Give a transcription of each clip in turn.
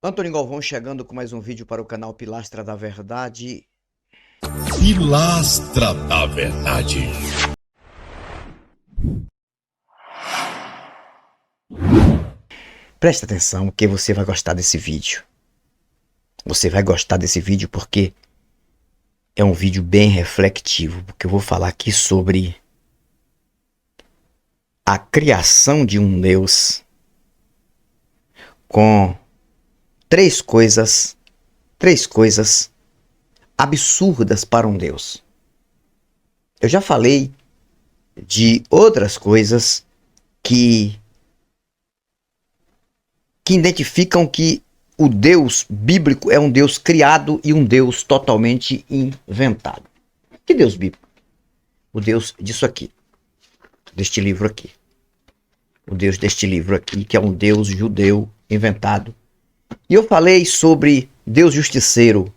Antônio Galvão chegando com mais um vídeo para o canal Pilastra da Verdade. Pilastra da Verdade. Presta atenção que você vai gostar desse vídeo. Você vai gostar desse vídeo porque é um vídeo bem reflexivo, porque eu vou falar aqui sobre a criação de um Deus com três coisas absurdas para um Deus. Eu já falei de outras coisas que identificam que o Deus bíblico é um Deus criado e um Deus totalmente inventado. Que Deus bíblico? O Deus disso aqui, deste livro aqui. O Deus deste livro aqui, que é um Deus judeu inventado. E eu falei sobre Deus justiceiro.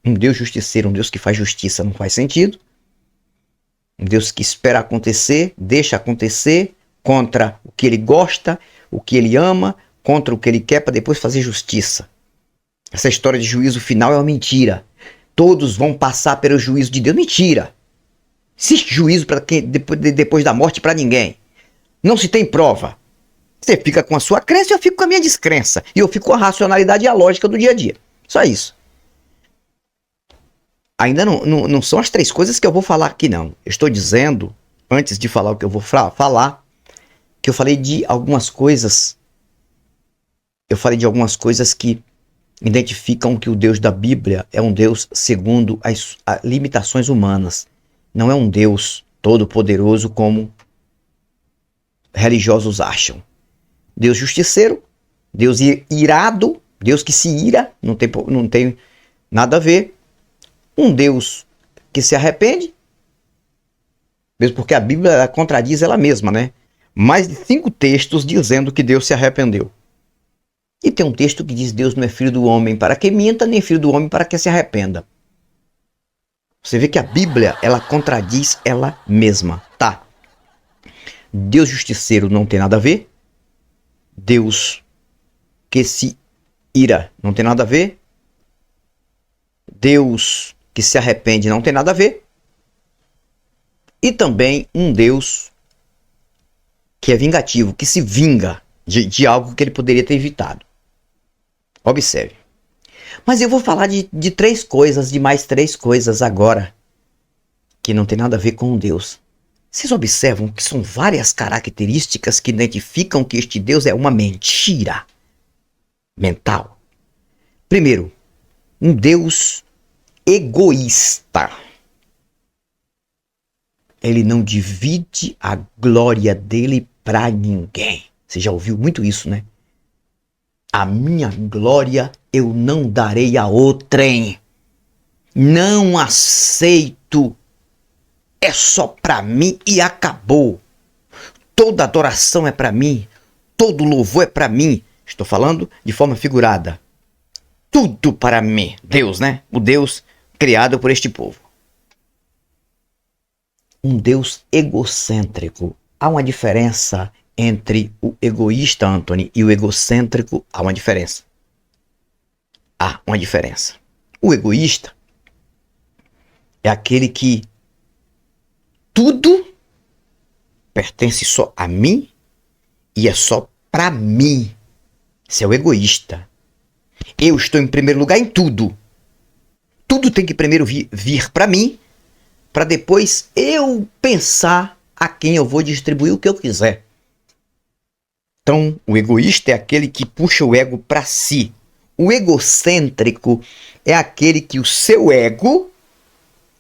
Um Deus justiceiro, um Deus que faz justiça, não faz sentido. Um Deus que espera acontecer, deixa acontecer, contra o que ele gosta, o que ele ama, contra o que ele quer para depois fazer justiça. Essa história de juízo final é uma mentira. Todos vão passar pelo juízo de Deus. Mentira! Existe juízo para quem depois da morte para ninguém. Não se tem prova. Você fica com a sua crença e eu fico com a minha descrença. E eu fico com a racionalidade e a lógica do dia a dia. Só isso. Ainda não são as três coisas que eu vou falar aqui, não. Eu estou dizendo, antes de falar o que eu vou falar, que eu falei de algumas coisas. Eu falei de algumas coisas que identificam que o Deus da Bíblia é um Deus segundo as limitações humanas. Não é um Deus todo-poderoso como religiosos acham. Deus justiceiro, Deus irado, Deus que se ira, não tem nada a ver. Um Deus que se arrepende, mesmo porque a Bíblia ela contradiz ela mesma, né? Mais de 5 textos dizendo que Deus se arrependeu. E tem um texto que diz: Deus não é filho do homem para que minta, nem filho do homem para que se arrependa. Você vê que a Bíblia, ela contradiz ela mesma, tá? Deus justiceiro não tem nada a ver. Deus que se ira não tem nada a ver. Deus que se arrepende não tem nada a ver. E também um Deus que é vingativo, que se vinga de algo que ele poderia ter evitado. Observe. Mas eu vou falar de três coisas, de mais três coisas agora, que não tem nada a ver com Deus. Vocês observam que são várias características que identificam que este Deus é uma mentira mental. Primeiro, um Deus egoísta. Ele não divide a glória dele para ninguém. Você já ouviu muito isso, né? A minha glória eu não darei a outrem. Não aceito. É só para mim e acabou. Toda adoração é para mim. Todo louvor é para mim. Estou falando de forma figurada. Tudo para mim. Deus, né? O Deus criado por este povo. Um Deus egocêntrico. Há uma diferença entre o egoísta, Anthony, e o egocêntrico. Há uma diferença. Há uma diferença. O egoísta é aquele que tudo pertence só a mim e é só para mim. Esse é o egoísta. Eu estou em primeiro lugar em tudo. Tudo tem que primeiro vir para mim, para depois eu pensar a quem eu vou distribuir o que eu quiser. Então, o egoísta é aquele que puxa o ego para si. O egocêntrico é aquele que o seu ego,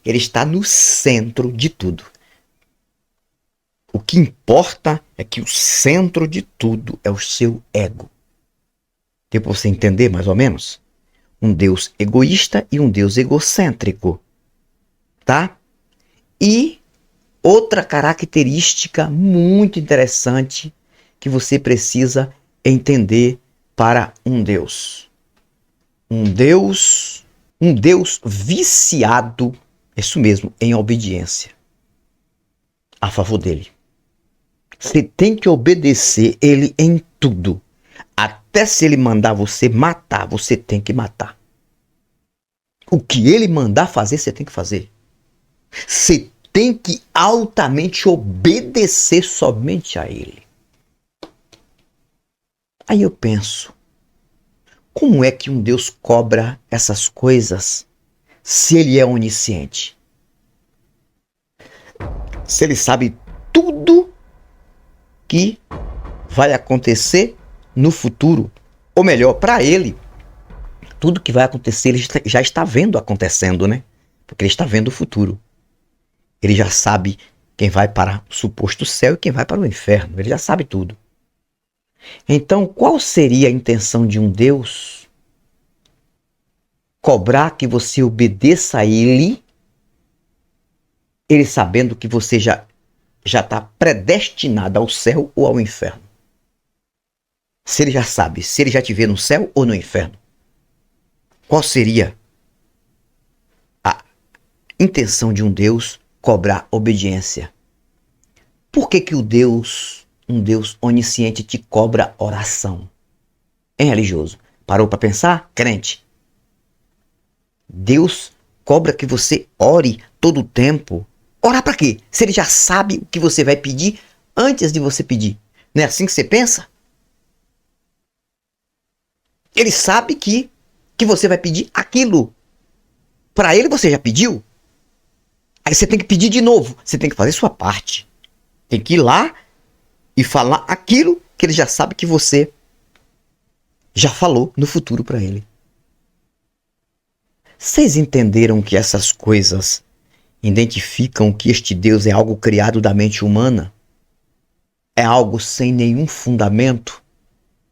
ele está no centro de tudo. O que importa é que o centro de tudo é o seu ego. Deu para você entender mais ou menos? Um Deus egoísta e um Deus egocêntrico. Tá? E outra característica muito interessante que você precisa entender para um Deus. Um Deus viciado, isso mesmo, em obediência a favor dele. Você tem que obedecer ele em tudo. Até Até se ele mandar você matar, você tem que matar. O que ele mandar fazer, você tem que fazer. Você tem que altamente obedecer somente a ele. Aí eu penso, como é que um Deus cobra essas coisas se ele é onisciente? Se ele sabe tudo que vai acontecer no futuro, ou melhor, para ele, tudo que vai acontecer ele já está vendo acontecendo, né? Porque ele está vendo o futuro. Ele já sabe quem vai para o suposto céu e quem vai para o inferno. Ele já sabe tudo. Então, qual seria a intenção de um Deus cobrar que você obedeça a ele sabendo que você já está predestinado ao céu ou ao inferno? Se ele já sabe, se ele já te vê no céu ou no inferno, qual seria a intenção de um Deus cobrar obediência? Por que um Deus onisciente te cobra oração? Hein, religioso? Parou para pensar? Crente. Deus cobra que você ore todo o tempo. Orar para quê? Se ele já sabe o que você vai pedir antes de você pedir. Não é assim que você pensa? Ele sabe que você vai pedir aquilo. Para ele você já pediu. Aí você tem que pedir de novo. Você tem que fazer sua parte. Tem que ir lá e falar aquilo que ele já sabe que você já falou no futuro para ele. Vocês entenderam que essas coisas identificam que este Deus é algo criado da mente humana? É algo sem nenhum fundamento,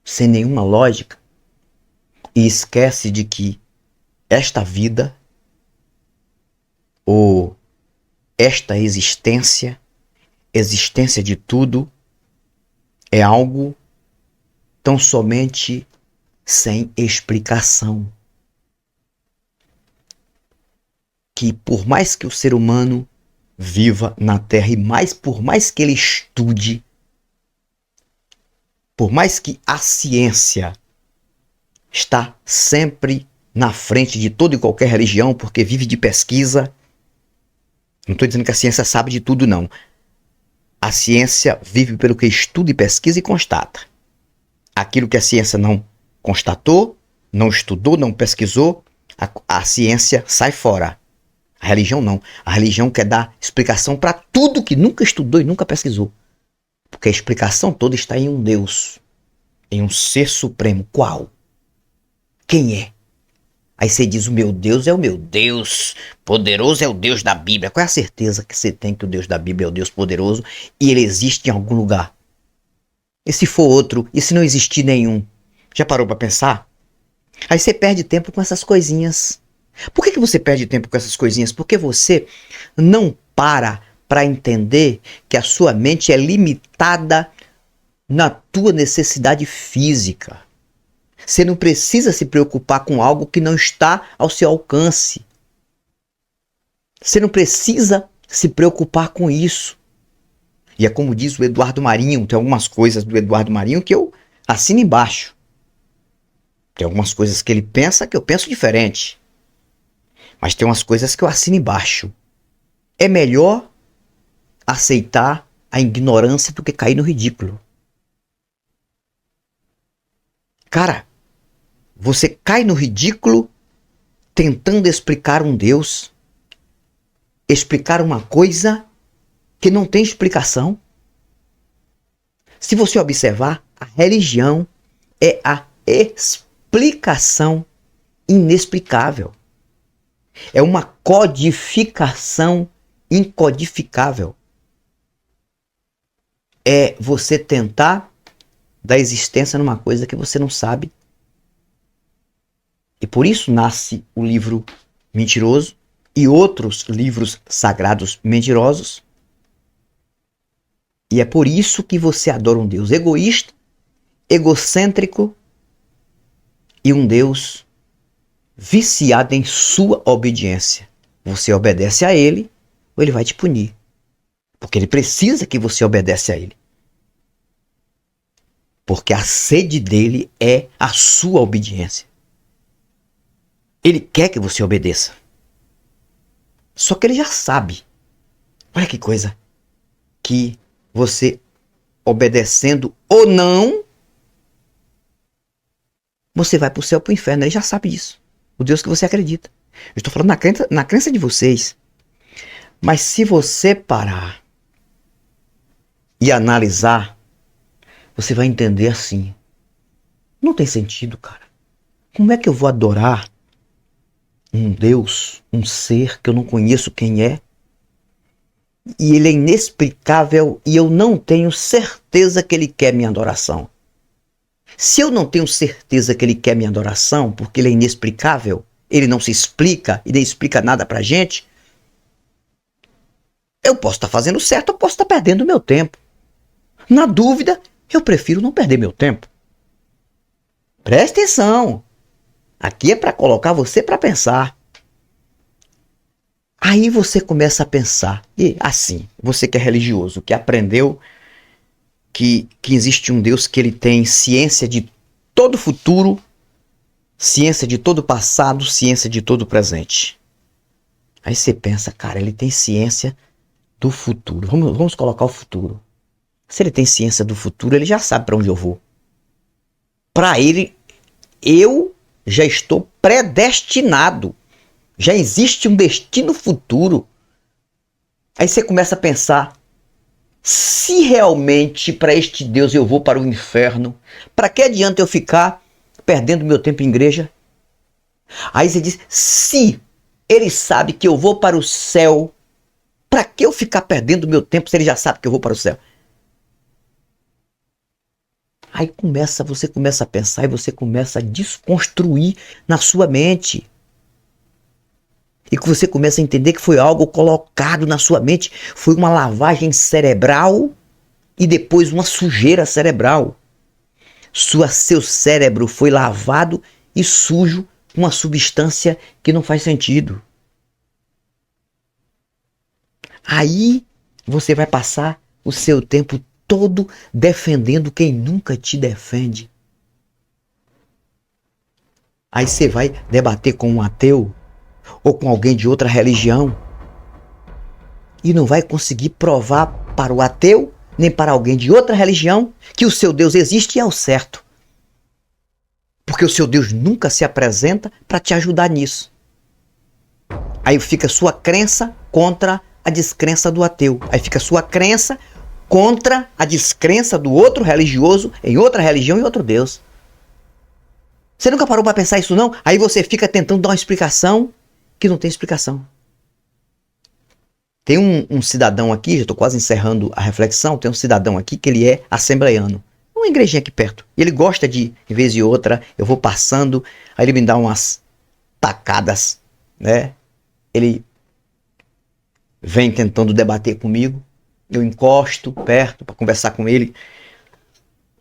sem nenhuma lógica? E esquece de que esta vida, ou esta existência de tudo, é algo tão somente sem explicação. Que por mais que o ser humano viva na Terra e por mais que ele estude, por mais que a ciência está sempre na frente de toda e qualquer religião, porque vive de pesquisa. Não estou dizendo que a ciência sabe de tudo, não. A ciência vive pelo que estuda e pesquisa e constata. Aquilo que a ciência não constatou, não estudou, não pesquisou, a ciência sai fora. A religião não. A religião quer dar explicação para tudo que nunca estudou e nunca pesquisou. Porque a explicação toda está em um Deus, em um ser supremo. Qual? Quem é? Aí você diz, o meu Deus é o meu Deus, poderoso é o Deus da Bíblia. Qual é a certeza que você tem que o Deus da Bíblia é o Deus poderoso e ele existe em algum lugar? E se for outro? E se não existir nenhum? Já parou para pensar? Aí você perde tempo com essas coisinhas. Por que você perde tempo com essas coisinhas? Porque você não para entender que a sua mente é limitada na tua necessidade física. Você não precisa se preocupar com algo que não está ao seu alcance. Você não precisa se preocupar com isso. E é como diz o Eduardo Marinho, tem algumas coisas do Eduardo Marinho que eu assino embaixo. Tem algumas coisas que ele pensa que eu penso diferente. Mas tem umas coisas que eu assino embaixo. É melhor aceitar a ignorância do que cair no ridículo. Cara, você cai no ridículo tentando explicar um Deus, explicar uma coisa que não tem explicação. Se você observar, a religião é a explicação inexplicável. É uma codificação incodificável. É você tentar dar existência numa coisa que você não sabe. E por isso nasce o livro mentiroso e outros livros sagrados mentirosos. E é por isso que você adora um Deus egoísta, egocêntrico e um Deus viciado em sua obediência. Você obedece a ele ou ele vai te punir. Porque ele precisa que você obedece a ele. Porque a sede dele é a sua obediência. Ele quer que você obedeça. Só que ele já sabe. Olha que coisa. Que você obedecendo ou não, você vai para o céu ou para o inferno. Ele já sabe disso. O Deus que você acredita. Eu estou falando na crença de vocês. Mas se você parar e analisar, você vai entender assim. Não tem sentido, cara. Como é que eu vou adorar um Deus, um ser que eu não conheço quem é? E ele é inexplicável e eu não tenho certeza que ele quer minha adoração. Se eu não tenho certeza que ele quer minha adoração, porque ele é inexplicável, ele não se explica e nem explica nada pra gente, eu posso estar fazendo certo, eu posso estar perdendo meu tempo. Na dúvida, eu prefiro não perder meu tempo. Presta atenção. Aqui é para colocar você para pensar. Aí você começa a pensar. E assim, você que é religioso, que aprendeu que existe um Deus que ele tem ciência de todo o futuro, ciência de todo o passado, ciência de todo o presente. Aí você pensa, cara, ele tem ciência do futuro. Vamos colocar o futuro. Se ele tem ciência do futuro, ele já sabe para onde eu vou. Para ele, eu já estou predestinado. Já existe um destino futuro. Aí você começa a pensar, se realmente para este Deus eu vou para o inferno, para que adianta eu ficar perdendo meu tempo em igreja? Aí você diz, se ele sabe que eu vou para o céu, para que eu ficar perdendo meu tempo se ele já sabe que eu vou para o céu? Aí você começa a pensar e você começa a desconstruir na sua mente. E que você começa a entender que foi algo colocado na sua mente. Foi uma lavagem cerebral e depois uma sujeira cerebral. Seu cérebro foi lavado e sujo com uma substância que não faz sentido. Aí você vai passar o seu tempo todo defendendo quem nunca te defende. Aí você vai debater com um ateu ou com alguém de outra religião e não vai conseguir provar para o ateu nem para alguém de outra religião que o seu Deus existe e é o certo. Porque o seu Deus nunca se apresenta para te ajudar nisso. Aí fica sua crença contra a descrença do ateu. Aí fica sua crença contra a descrença do outro religioso em outra religião e outro Deus. Você nunca parou para pensar isso não? Aí você fica tentando dar uma explicação que não tem explicação. Tem um cidadão aqui, já estou quase encerrando a reflexão, tem um cidadão aqui que ele é assembleiano. Uma igrejinha aqui perto. E ele gosta de vez e outra, eu vou passando, aí ele me dá umas tacadas, né? Ele vem tentando debater comigo. Eu encosto perto para conversar com ele.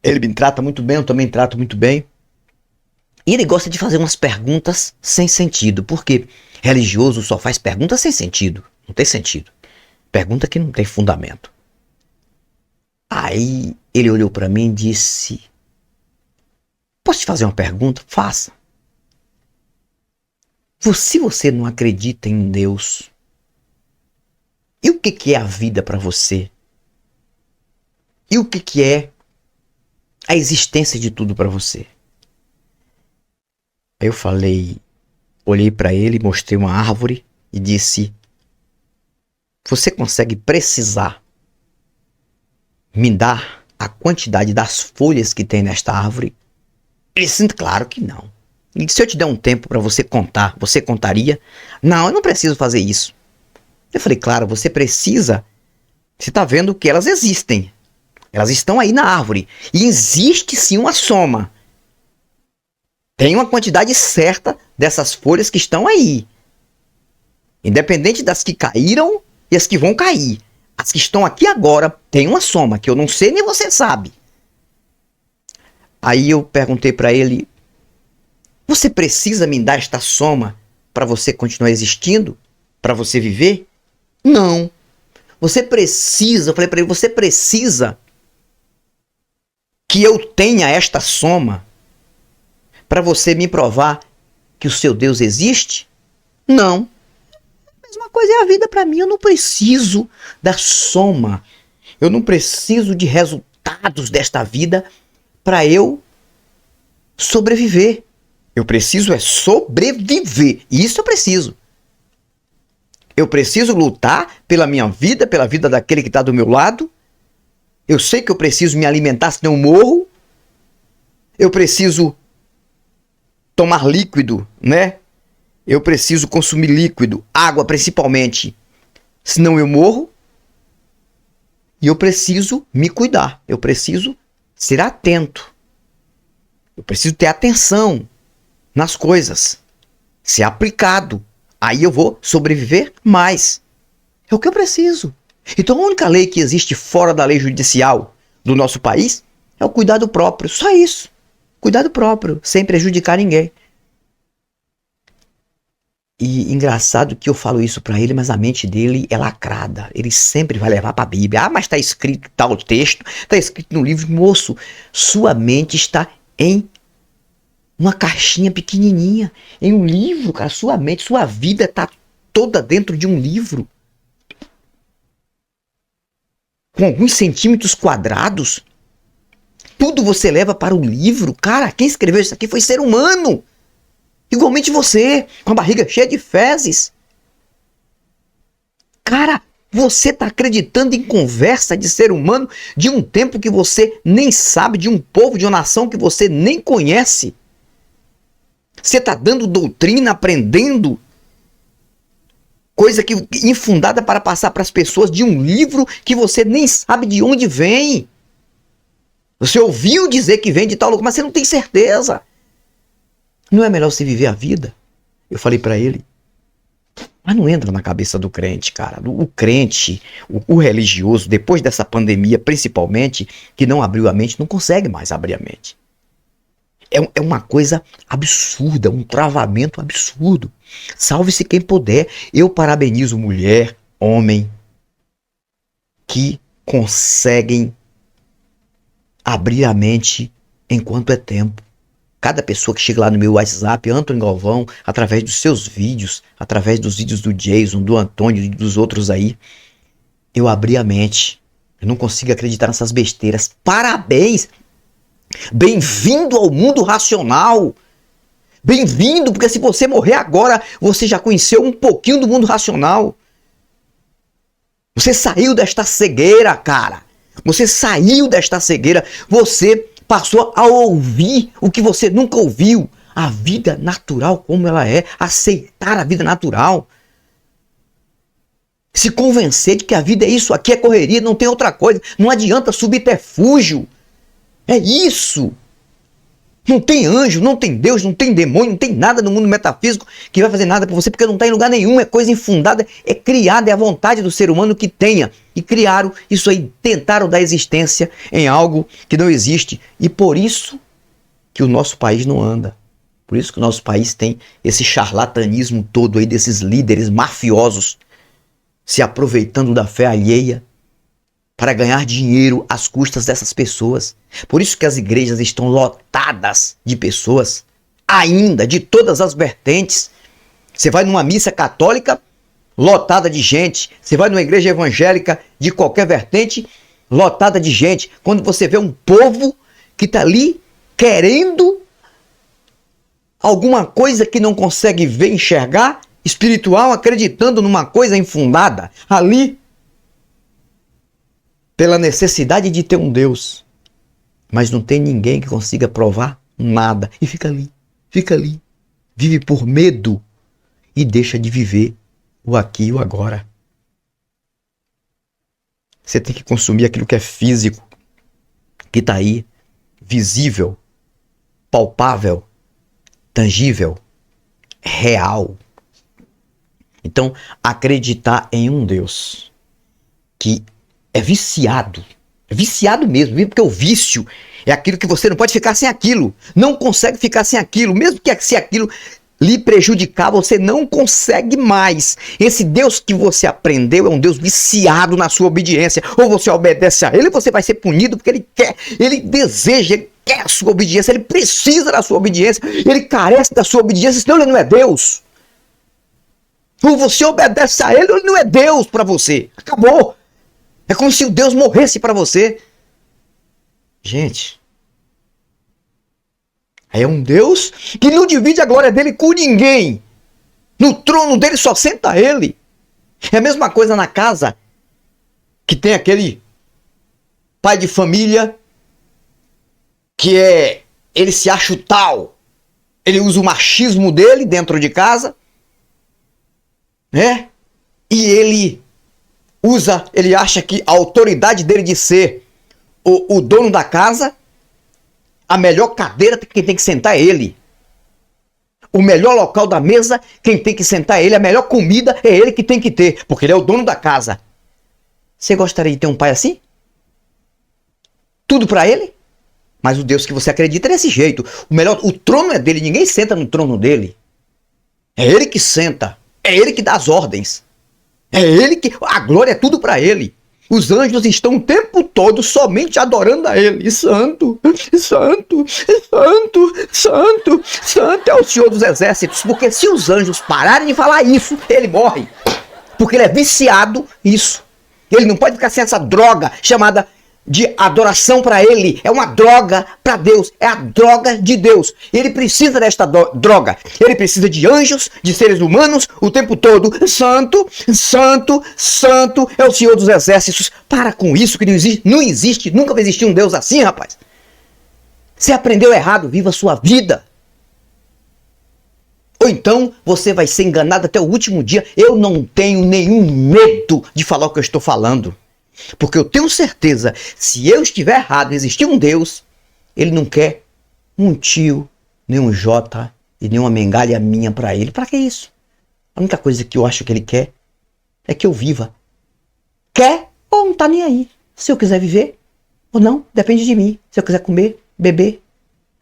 Ele me trata muito bem, eu também trato muito bem. E ele gosta de fazer umas perguntas sem sentido. Porque religioso só faz perguntas sem sentido. Não tem sentido. Pergunta que não tem fundamento. Aí ele olhou para mim e disse: posso te fazer uma pergunta? Faça. Se você não acredita em Deus, e o que é a vida para você? E o que é a existência de tudo para você? Aí eu falei, olhei para ele, mostrei uma árvore e disse: você consegue precisar me dar a quantidade das folhas que tem nesta árvore? Ele disse: claro que não. E se eu te der um tempo para você contar, você contaria? Não, eu não preciso fazer isso. Eu falei: claro, você precisa. Você está vendo que elas existem. Elas estão aí na árvore. E existe sim uma soma. Tem uma quantidade certa dessas folhas que estão aí. Independente das que caíram e as que vão cair. As que estão aqui agora tem uma soma que eu não sei nem você sabe. Aí eu perguntei para ele: você precisa me dar esta soma para você continuar existindo? Para você viver? Não. Você precisa, eu falei para ele, você precisa que eu tenha esta soma para você me provar que o seu Deus existe? Não. A mesma coisa é a vida para mim. Eu não preciso da soma. Eu não preciso de resultados desta vida para eu sobreviver. Eu preciso é sobreviver. Isso eu preciso. Eu preciso lutar pela minha vida, pela vida daquele que está do meu lado. Eu sei que eu preciso me alimentar, senão eu morro. Eu preciso tomar líquido, né? Eu preciso consumir líquido, água principalmente, senão eu morro. E eu preciso me cuidar. Eu preciso ser atento. Eu preciso ter atenção nas coisas. Ser aplicado. Aí eu vou sobreviver mais. É o que eu preciso. Então a única lei que existe fora da lei judicial do nosso país é o cuidado próprio. Só isso. Cuidado próprio, sem prejudicar ninguém. E engraçado que eu falo isso pra ele, mas a mente dele é lacrada. Ele sempre vai levar pra Bíblia. Ah, mas tá escrito tal texto, tá escrito no livro. Moço, sua mente está em uma caixinha pequenininha, em um livro, cara. Sua mente, sua vida tá toda dentro de um livro. Com alguns centímetros quadrados. Tudo você leva para o livro. Cara, quem escreveu isso aqui foi ser humano. Igualmente você, com a barriga cheia de fezes. Cara, você está acreditando em conversa de ser humano de um tempo que você nem sabe, de um povo, de uma nação que você nem conhece. Você está dando doutrina, aprendendo coisa que infundada para passar para as pessoas de um livro que você nem sabe de onde vem. Você ouviu dizer que vem de tal lugar, mas você não tem certeza. Não é melhor você viver a vida? Eu falei pra ele. Mas não entra na cabeça do crente, cara. O crente, o religioso, depois dessa pandemia, principalmente, que não abriu a mente, não consegue mais abrir a mente. É uma coisa absurda, um travamento absurdo. Salve-se quem puder. Eu parabenizo mulher, homem, que conseguem abrir a mente enquanto é tempo. Cada pessoa que chega lá no meu WhatsApp, Antônio Galvão, através dos seus vídeos, através dos vídeos do Jason, do Antônio e dos outros aí, eu abri a mente. Eu não consigo acreditar nessas besteiras. Parabéns! Bem-vindo ao mundo racional! Bem-vindo, porque se você morrer agora, você já conheceu um pouquinho do mundo racional. Você saiu desta cegueira, cara. Você saiu desta cegueira. Você passou a ouvir o que você nunca ouviu. A vida natural como ela é. Aceitar a vida natural. Se convencer de que a vida é isso aqui, é correria, não tem outra coisa. Não adianta subterfúgio. É isso. Não tem anjo, não tem Deus, não tem demônio, não tem nada no mundo metafísico que vai fazer nada por você, porque não está em lugar nenhum, é coisa infundada, é criada, é a vontade do ser humano que tenha. E criaram isso aí, tentaram dar existência em algo que não existe. E por isso que o nosso país não anda. Por isso que o nosso país tem esse charlatanismo todo aí desses líderes mafiosos se aproveitando da fé alheia para ganhar dinheiro às custas dessas pessoas. Por isso que as igrejas estão lotadas de pessoas, ainda, de todas as vertentes. Você vai numa missa católica, lotada de gente. Você vai numa igreja evangélica de qualquer vertente, lotada de gente. Quando você vê um povo que está ali querendo alguma coisa que não consegue ver, enxergar, espiritual, acreditando numa coisa infundada, ali, pela necessidade de ter um Deus, mas não tem ninguém que consiga provar nada, e fica ali, vive por medo e deixa de viver o aqui e o agora. Você tem que consumir aquilo que é físico, que está aí, visível, palpável, tangível, real. Então, acreditar em um Deus que é viciado mesmo, porque o vício é aquilo que você não pode ficar sem aquilo, não consegue ficar sem aquilo, mesmo que se aquilo lhe prejudicar, você não consegue mais. Esse Deus que você aprendeu é um Deus viciado na sua obediência. Ou você obedece a ele, você vai ser punido porque ele quer, ele deseja, ele quer a sua obediência, ele precisa da sua obediência, ele carece da sua obediência, senão ele não é Deus. Ou você obedece a ele, ou ele não é Deus para você. Acabou. É como se o Deus morresse para você. Gente, aí é um Deus que não divide a glória dele com ninguém. No trono dele só senta ele. É a mesma coisa na casa que tem aquele pai de família que ele se acha o tal. Ele usa o machismo dele dentro de casa, né? E ele acha que a autoridade dele de ser o dono da casa, a melhor cadeira, quem tem que sentar é ele. O melhor local da mesa, quem tem que sentar é ele. A melhor comida é ele que tem que ter, porque ele é o dono da casa. Você gostaria de ter um pai assim? Tudo para ele? Mas o Deus que você acredita é desse jeito. O trono é dele, ninguém senta no trono dele. É ele que senta. É ele que dá as ordens. É ele que... A glória é tudo para ele. Os anjos estão o tempo todo somente adorando a ele. Santo, santo, santo, santo, santo é o Senhor dos Exércitos. Porque se os anjos pararem de falar isso, ele morre. Porque ele é viciado nisso. Ele não pode ficar sem essa droga chamada de adoração para ele. É uma droga para Deus. É a droga de Deus. Ele precisa desta droga. Ele precisa de anjos, de seres humanos o tempo todo. Santo, santo, santo é o Senhor dos Exércitos. Para com isso que não existe, nunca vai existir um Deus assim, rapaz. Você aprendeu errado, viva a sua vida. Ou então você vai ser enganado até o último dia. Eu não tenho nenhum medo de falar o que eu estou falando. Porque eu tenho certeza, se eu estiver errado, existir um Deus, ele não quer um tio, nem um Jota e nem uma mengalha minha para ele. Para que isso? A única coisa que eu acho que ele quer é que eu viva. Quer ou não tá nem aí. Se eu quiser viver ou não, depende de mim. Se eu quiser comer, beber,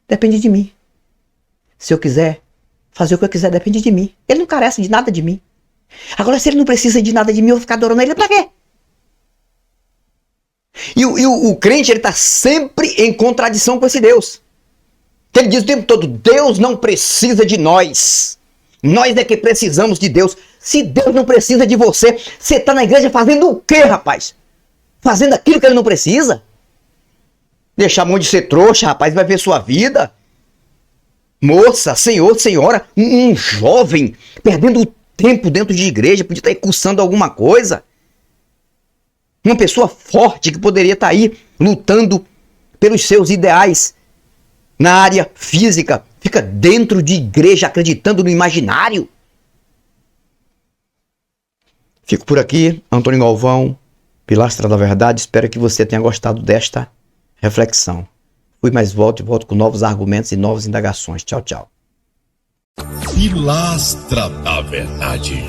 depende de mim. Se eu quiser fazer o que eu quiser, depende de mim. Ele não carece de nada de mim. Agora, se ele não precisa de nada de mim, eu vou ficar adorando ele pra quê? E o crente, ele está sempre em contradição com esse Deus. Ele diz o tempo todo, Deus não precisa de nós. Nós é que precisamos de Deus. Se Deus não precisa de você, você está na igreja fazendo o quê, rapaz? Fazendo aquilo que ele não precisa? Deixar a mão de ser trouxa, rapaz, vai ver sua vida. Moça, senhor, senhora, um jovem perdendo o tempo dentro de igreja, podia estar cursando alguma coisa. Uma pessoa forte que poderia estar aí lutando pelos seus ideais na área física, fica dentro de igreja acreditando no imaginário. Fico por aqui, Antônio Galvão, Pilastra da Verdade. Espero que você tenha gostado desta reflexão. Fui, mas volto com novos argumentos e novas indagações. Tchau, tchau. Pilastra da Verdade.